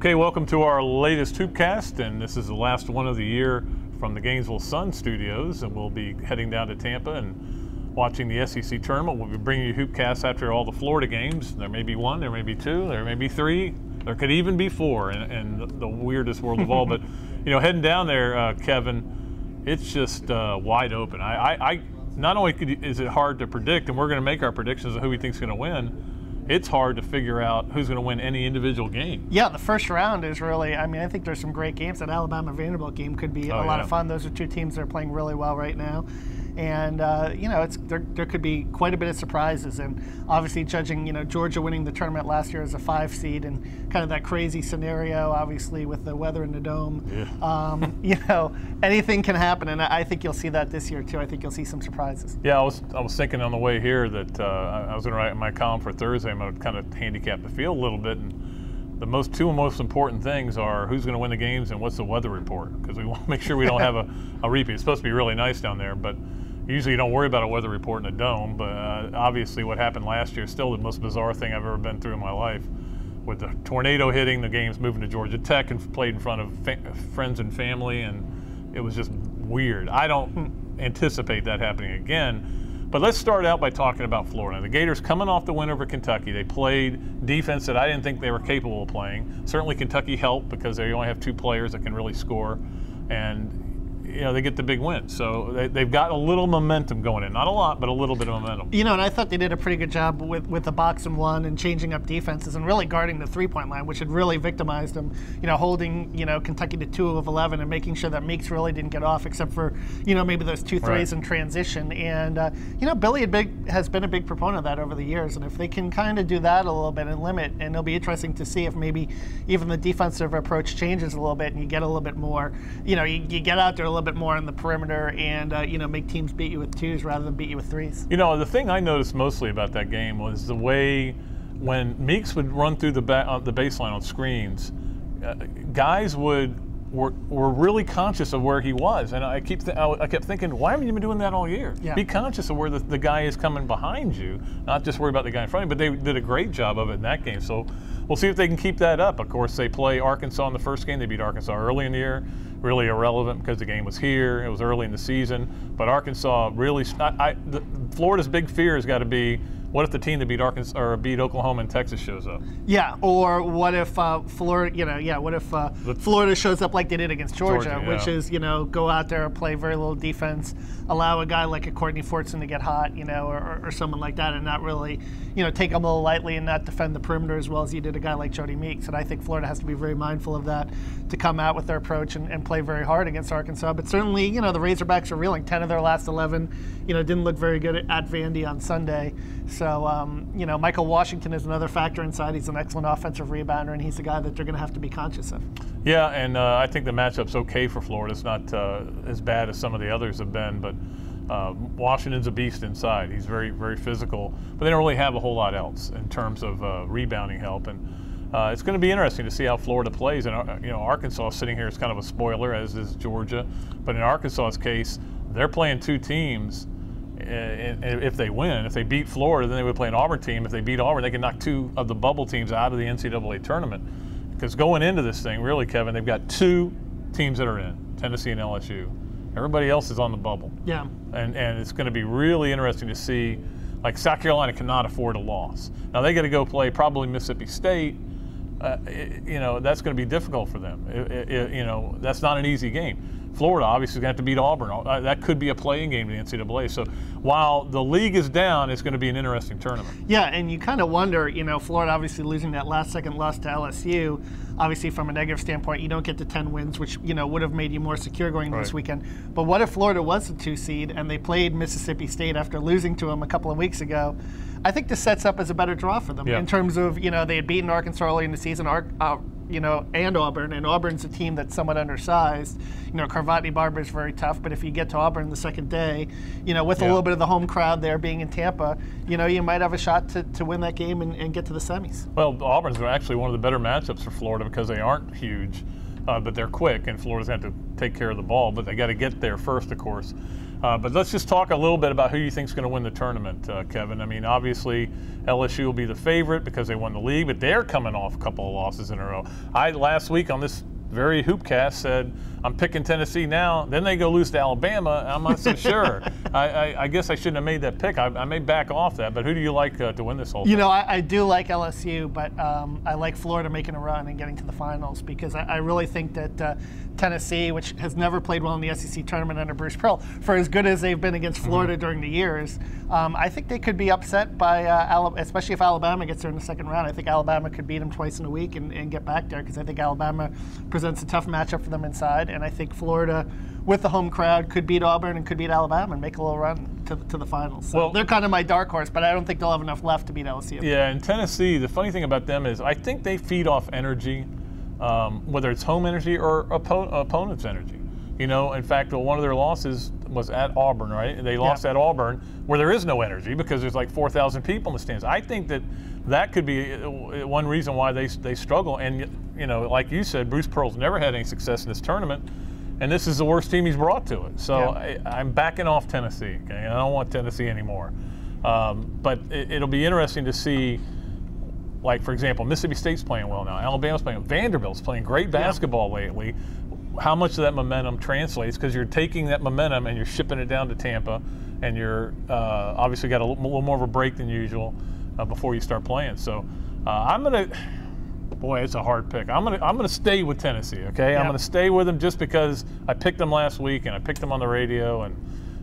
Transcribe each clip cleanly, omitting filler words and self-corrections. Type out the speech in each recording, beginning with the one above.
Okay, welcome to our latest Hoopcast, and this is the last one of the year from the Gainesville Sun studios, and we'll be heading down to Tampa and watching the SEC tournament. We'll be bringing you Hoopcasts after all the Florida games. There may be one, there may be two, there may be three, there could even be four in the weirdest world of all. But, you know, heading down there, Kevin, it's just wide open. I not only is it hard to predict, and we're going to make our predictions of who we think is going to win, it's hard to figure out who's going to win any individual game. Yeah, the first round is really, I mean, I think there's some great games. That Alabama-Vanderbilt game could be a lot of fun. Those are two teams that are playing really well right now. And, you know, there could be quite a bit of surprises. And obviously judging, you know, Georgia winning the tournament last year as a 5 seed and kind of that crazy scenario, obviously, with the weather in the dome. Yeah. You know, anything can happen. And I think you'll see that this year, too. I think you'll see some surprises. Yeah, I was thinking on the way here that I was going to write my column for Thursday. I'm going to kind of handicap the field a little bit. And the two most important things are who's going to win the games and what's the weather report, because we want to make sure we don't have a repeat. It's supposed to be really nice down there, but usually you don't worry about a weather report in a dome. But obviously what happened last year is still the most bizarre thing I've ever been through in my life, with the tornado hitting, the games moving to Georgia Tech and played in front of friends and family, and it was just weird. I don't anticipate that happening again. But let's start out by talking about Florida. The Gators coming off the win over Kentucky. They played defense that I didn't think they were capable of playing. Certainly Kentucky helped because they only have 2 players that can really score, and you know, they get the big win. So they've got a little momentum going in. Not a lot, but a little bit of momentum. You know, and I thought they did a pretty good job with the box and one and changing up defenses and really guarding the 3-point line, which had really victimized them. You know, holding, you know, Kentucky to 2 of 11 and making sure that Meeks really didn't get off except for, you know, maybe those 2 threes in transition. And, you know, Billy has been a big proponent of that over the years. And if they can kind of do that a little bit and limit, and it'll be interesting to see if maybe even the defensive approach changes a little bit and you get a little bit more, you know, you get out there a little bit more on the perimeter and, you know, make teams beat you with 2s rather than beat you with 3s. You know, the thing I noticed mostly about that game was the way when Meeks would run through the baseline on screens, guys were really conscious of where he was. And I kept thinking, why haven't you been doing that all year? Yeah. Be conscious of where the guy is coming behind you, not just worry about the guy in front of you. But they did a great job of it in that game. So we'll see if they can keep that up. Of course, they play Arkansas in the first game. They beat Arkansas early in the year. Really irrelevant because the game was here. It was early in the season. But Arkansas really, Florida's big fear has got to be, what if the team that beat Arkansas or beat Oklahoma and Texas shows up? Yeah, or what if Florida, you know, what if Florida shows up like they did against Georgia, which is, you know, go out there and play very little defense, allow a guy like a Courtney Fortson to get hot, you know, or someone like that, and not really, you know, take them a little lightly and not defend the perimeter as well as you did a guy like Jody Meeks. And I think Florida has to be very mindful of that to come out with their approach and play very hard against Arkansas. But certainly, you know, the Razorbacks are reeling. 10 of their last 11, you know, didn't look very good at Vandy on Sunday. So, you know, Michael Washington is another factor inside. He's an excellent offensive rebounder, and he's a guy that they're going to have to be conscious of. Yeah, and I think the matchup's okay for Florida. It's not as bad as some of the others have been, but Washington's a beast inside. He's very, very physical, but they don't really have a whole lot else in terms of rebounding help. And it's going to be interesting to see how Florida plays. And, you know, Arkansas sitting here is kind of a spoiler, as is Georgia. But in Arkansas's case, they're playing 2 teams. If they win, if they beat Florida, then they would play an Auburn team. If they beat Auburn, they can knock 2 of the bubble teams out of the NCAA tournament. Because going into this thing, really, Kevin, they've got 2 teams that are in, Tennessee and LSU. Everybody else is on the bubble. Yeah. And it's going to be really interesting to see. Like, South Carolina cannot afford a loss. Now, they got to go play probably Mississippi State. You know, that's going to be difficult for them. You know, that's not an easy game. Florida obviously is going to have to beat Auburn. That could be a playing game in the NCAA. So while the league is down, it's going to be an interesting tournament. Yeah, and you kind of wonder, you know, Florida obviously losing that last-second loss to LSU. Obviously, from a negative standpoint, you don't get to 10 wins, which, you know, would have made you more secure going into this weekend. But what if Florida was the 2 seed and they played Mississippi State after losing to them a couple of weeks ago? I think this sets up as a better draw for them in terms of, you know, they had beaten Arkansas early in the season, you know, and Auburn's a team that's somewhat undersized. You know, Carvatni Barber is very tough, but if you get to Auburn the second day, you know, with a little bit of the home crowd there being in Tampa, you know, you might have a shot to win that game and get to the semis. Well, Auburn's actually one of the better matchups for Florida because they aren't huge, but they're quick, and Florida's going to have to take care of the ball, but they got to get there first, of course. But let's just talk a little bit about who you think is going to win the tournament, Kevin. I mean, obviously, LSU will be the favorite because they won the league, but they're coming off a couple of losses in a row. I, last week on this very Hoopcast, said, I'm picking Tennessee now. Then they go lose to Alabama. I'm not so sure. I guess I shouldn't have made that pick. I may back off that. But who do you like to win this whole thing? You know, I do like LSU, but I like Florida making a run and getting to the finals because I really think that Tennessee, which has never played well in the SEC tournament under Bruce Pearl, for as good as they've been against Florida during the years, I think they could be upset by Alabama, especially if Alabama gets there in the second round. I think Alabama could beat them twice in a week and get back there because I think Alabama presents a tough matchup for them inside, and I think Florida, with the home crowd, could beat Auburn and could beat Alabama and make a little run to the finals. So well, they're kind of my dark horse, but I don't think they'll have enough left to beat LSU. Yeah, and Tennessee, the funny thing about them is I think they feed off energy, whether it's home energy or opponent's energy. You know, in fact, one of their losses was at Auburn, right? They lost at Auburn, where there is no energy because there's like 4,000 people in the stands. I think that could be one reason why they struggle. And, you know, like you said, Bruce Pearl's never had any success in this tournament, and this is the worst team he's brought to it. So I'm backing off Tennessee, okay? And I don't want Tennessee anymore. But it'll be interesting to see, like, for example, Mississippi State's playing well now. Alabama's playing. Vanderbilt's playing great basketball lately. How much of that momentum translates, because you're taking that momentum and you're shipping it down to Tampa, and you're obviously got a little more of a break than usual before you start playing. So I'm gonna, boy, it's a hard pick. I'm gonna stay with Tennessee. Okay, I'm gonna stay with them just because I picked them last week and I picked them on the radio, and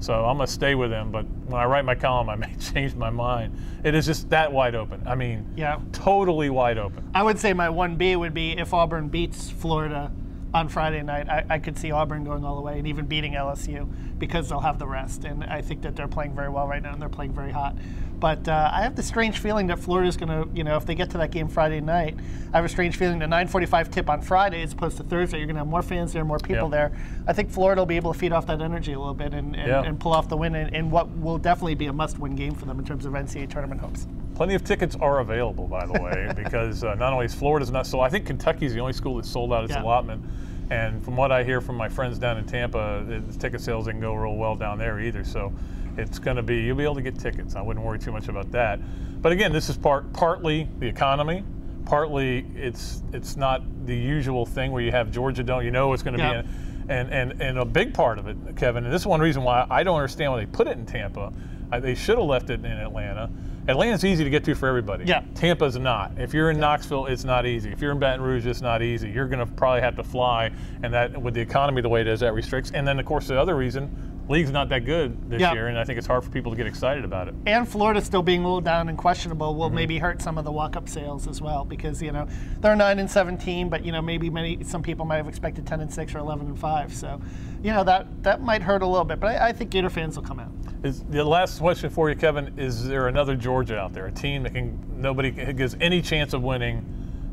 so I'm gonna stay with them. But when I write my column, I may change my mind. It is just that wide open. I mean, totally wide open. I would say my 1B would be if Auburn beats Florida on Friday night, I could see Auburn going all the way and even beating LSU because they'll have the rest. And I think that they're playing very well right now and they're playing very hot. But I have the strange feeling that Florida's going to, you know, if they get to that game Friday night, I have a strange feeling the 9:45 tip on Friday as opposed to Thursday, you're going to have more fans there, more people there. I think Florida will be able to feed off that energy a little bit and pull off the win in what will definitely be a must-win game for them in terms of NCAA tournament hopes. Plenty of tickets are available, by the way, because not only is Florida's not sold, I think Kentucky's the only school that's sold out its allotment. And from what I hear from my friends down in Tampa, the ticket sales didn't go real well down there either. So it's going to be, you'll be able to get tickets. I wouldn't worry too much about that. But again, this is partly the economy, partly it's not the usual thing where you have Georgia Dome, you know it's going to be and a big part of it, Kevin, and this is one reason why I don't understand why they put it in Tampa. They should have left it in Atlanta. Atlanta's easy to get to for everybody. Tampa's not. If you're in Knoxville, it's not easy. If you're in Baton Rouge, it's not easy. You're going to probably have to fly, and that, with the economy the way it is, that restricts. And then, of course, the other reason, league's not that good this year, and I think it's hard for people to get excited about it. And Florida still being a little down and questionable will maybe hurt some of the walk-up sales as well, because, you know, they're 9-17, but, you know, maybe some people might have expected 10-6 or 11-5. So, you know, that might hurt a little bit. But I think Gator fans will come out. The last question for you, Kevin, is there another Georgia out there, a team that nobody gives any chance of winning,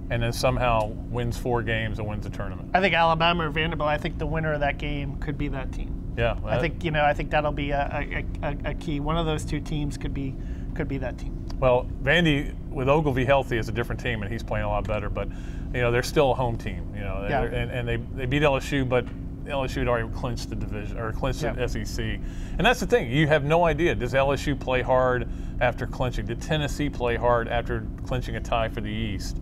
and then somehow wins 4 games and wins the tournament? I think Alabama or Vanderbilt. I think the winner of that game could be that team. Yeah, I think that'll be a key. One of those two teams could be that team. Well, Vandy with Ogilvie healthy is a different team, and he's playing a lot better. But you know, they're still a home team. You know, and they beat LSU, but LSU had already clinched the division or clinched the SEC. And that's the thing. You have no idea. Does LSU play hard after clinching? Did Tennessee play hard after clinching a tie for the East?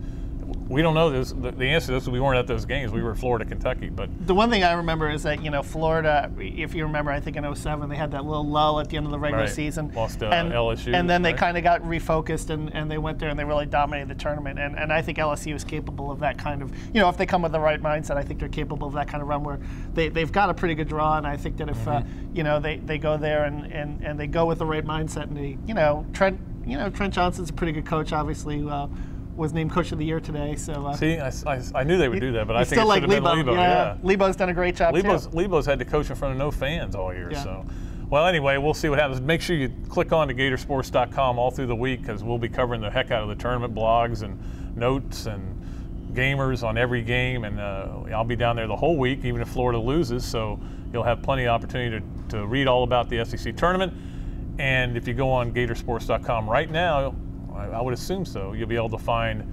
We don't know this. The answer to this is we weren't at those games. We were Florida, Kentucky. But the one thing I remember is that, you know, Florida, if you remember, I think in 2007, they had that little lull at the end of the regular season. Lost LSU. And then they kind of got refocused and they went there and they really dominated the tournament. And I think LSU is capable of that kind of, you know, if they come with the right mindset, I think they're capable of that kind of run where they've got a pretty good draw. And I think that if, you know, they go there and they go with the right mindset and they, Trent Johnson's a pretty good coach, obviously. Was named Coach of the Year today. So see, I knew they would do that, but I think it should have been Lebo. Lebo's done a great job too. Lebo's had to coach in front of no fans all year. So, well, anyway, we'll see what happens. Make sure you click on to Gatorsports.com all through the week, because we'll be covering the heck out of the tournament, blogs and notes and gamers on every game, and I'll be down there the whole week, even if Florida loses. So you'll have plenty of opportunity to read all about the SEC tournament. And if you go on Gatorsports.com right now, I would assume so, you'll be able to find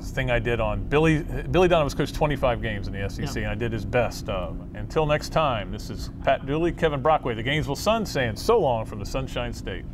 thing I did on Billy Donovan's coached 25 games in the SEC, and I did his best of. Until next time, this is Pat Dooley, Kevin Brockway, the Gainesville Sun, saying so long from the Sunshine State.